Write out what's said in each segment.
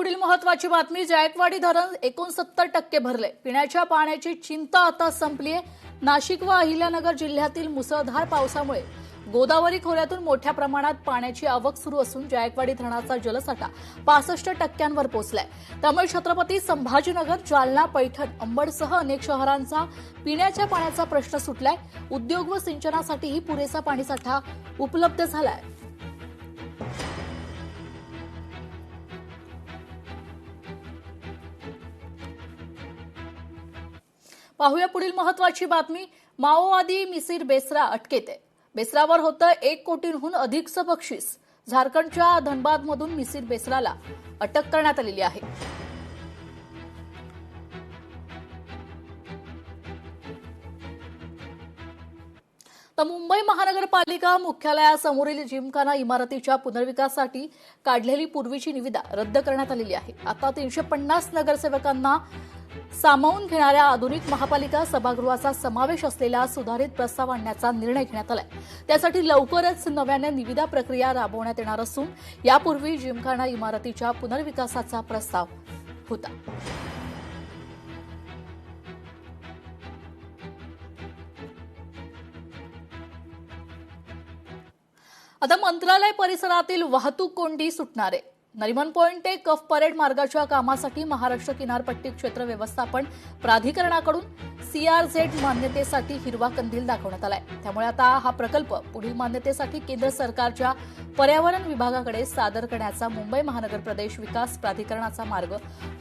पुढील महत्त्वाची बातमी। जायकवाडी धरण 69% भरले। पिण्याच्या पाण्याची चिंता आता संपली आहे। नाशिक व अहिल्यानगर जिल्ह्यातील मुसळधार पावसामुळे गोदावरी खोऱ्यातून मोठ्या प्रमाणात पाण्याची आवक सुरू असून जायकवाडी धरणाचा जलसाठा 65%वर पोहोचलाय। त्यामुळे छत्रपती संभाजीनगर, जालना, पैठण, अंबडसह अनेक शहरांचा पिण्याच्या पाण्याचा प्रश्न सुटलाय। उद्योग व सिंचनासाठीही पुरेसा पाणीसाठा उपलब्ध झालाय। पाहूया पुढील महत्त्वाची बातमी। माओवादी मिसिर बेसरा अटकेत आहे। बेसरावर होतं 1 कोटींहून अधिकचं बक्षीस। झारखंडच्या धनबादमधून मिसिर बेसराला अटक करण्यात आलेली आहे। तर मुंबई महानगरपालिका मुख्यालयासमोरील जिमखाना इमारतीच्या पुनर्विकासासाठी काढलेली पूर्वीची निविदा रद्द करण्यात आलेली आहे। आता 350 नगरसेवकांना सामावून घेणाऱ्या आधुनिक महापालिका सभागृहाचा समावेश असलेला सुधारित प्रस्ताव आणण्याचा निर्णय घेण्यात आलाय। त्यासाठी लवकरच नव्याने निविदा प्रक्रिया राबवण्यात येणार असून यापूर्वी जिमखाना इमारतीच्या पुनर्विकासाचा प्रस्ताव होता। आता मंत्रालय परिसरातील वाहतूक कोंडी सुटणार आहे। नरिमन पॉइंट ते कफ परेड मार्गाच्या कामासाठी महाराष्ट्र किनारपट्टी क्षेत्र व्यवस्थापन प्राधिकरणाकडून CRZ मान्यतेसाठी हिरवा कंदील दाखवण्यात आलाय। त्यामुळे आता हा प्रकल्प पुढील मान्यतेसाठी केंद्र सरकारच्या पर्यावरण विभागाकडे सादर करण्याचा मुंबई महानगर प्रदेश विकास प्राधिकरणाचा मार्ग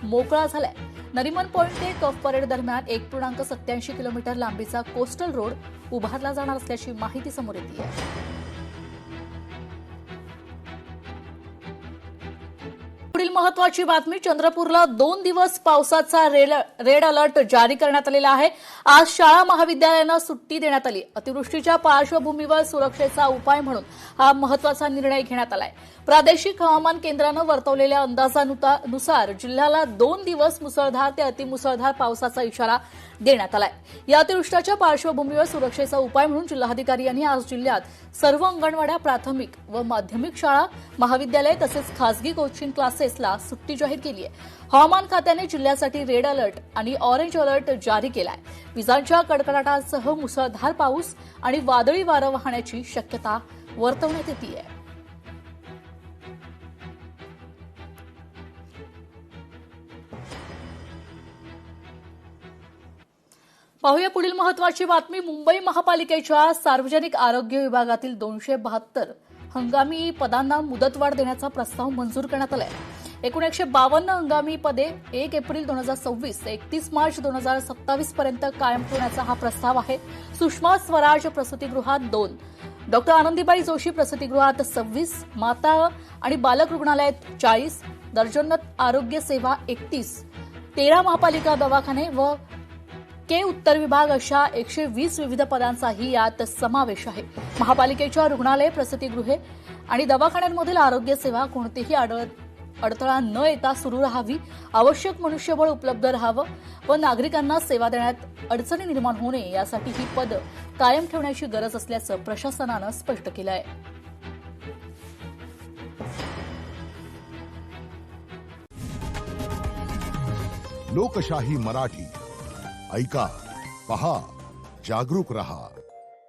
मोकळा झालाय। नरिमन पॉइंट ते कफ परेड दरम्यान 1.87 किलोमीटर लांबीचा कोस्टल रोड उभारला जाणार असल्याची माहिती समोर येते आहे। पुढील महत्त्वाची बातमी। चंद्रपूरला 2 दिवस पावसाचा रेड अलर्ट जारी करण्यात आलेला आहे। आज शाळा महाविद्यालयांना सुट्टी देण्यात आली। अतिवृष्टीच्या पार्श्वभूमीवर सुरक्षेचा उपाय म्हणून हा महत्त्वाचा निर्णय घेण्यात आलाय। प्रादेशिक हवामान केंद्रानं वर्तवलेल्या अंदाजानुसार जिल्ह्याला 2 दिवस मुसळधार ते अतिमुसळधार पावसाचा इशारा देण्यात आलाय। या अतिवृष्टीच्या पार्श्वभूमीवर सुरक्षेचा उपाय म्हणून जिल्हाधिकारी यांनी आज जिल्ह्यात सर्व अंगणवाड्या, प्राथमिक व माध्यमिक शाळा, महाविद्यालय तसेच खासगी कोचिंग क्लासेसला सुट्टी जाहीर केली आहे। हवामान खात्याने जिल्ह्यासाठी रेड अलर्ट आणि ऑरेंज अलर्ट जारी केलाय। विजांच्या कडकडाटासह मुसळधार पाऊस आणि वादळी वारं वाहण्याची शक्यता वर्तवण्यात येते आहे। पाहूया पुढील महत्त्वाची बातमी। मुंबई महापालिकेच्या सार्वजनिक आरोग्य विभागातील 272 हंगामी पदांना मुदतवाढ देण्याचा प्रस्ताव मंजूर करण्यात आलाय। एकूण 152 हंगामी पदे 1 एप्रिल 2026 ते 31 मार्च 2027 पर्यंत कायम ठेवण्याचा हा प्रस्ताव आहे। सुषमा स्वराज प्रसूतिगृहात 2, डॉक्टर आनंदीबाई जोशी प्रसूतिगृहात 26, माता आणि बालक रुग्णालयात 40, दर्जोन्नत आरोग्य सेवा 31, 13 महापालिका दवाखाने व के उत्तर विभाग अशा 120 विविध पदांचाही यात समावेश आहे। महापालिकेच्या रुग्णालय, प्रसूतिगृहे आणि दवाखान्यांमधील आरोग्य सेवा कोणतेही अडथळा न येता सुरू राहावी, आवश्यक मनुष्यबळ उपलब्ध राहावं व नागरिकांना सेवा देण्यात अडचणी निर्माण होऊ नये यासाठी ही पद कायम ठेवण्याची गरज असल्याचं प्रशासनानं स्पष्ट केलं आहे। लोकशाही मराठी ऐका, पहा, जागरूक रहा।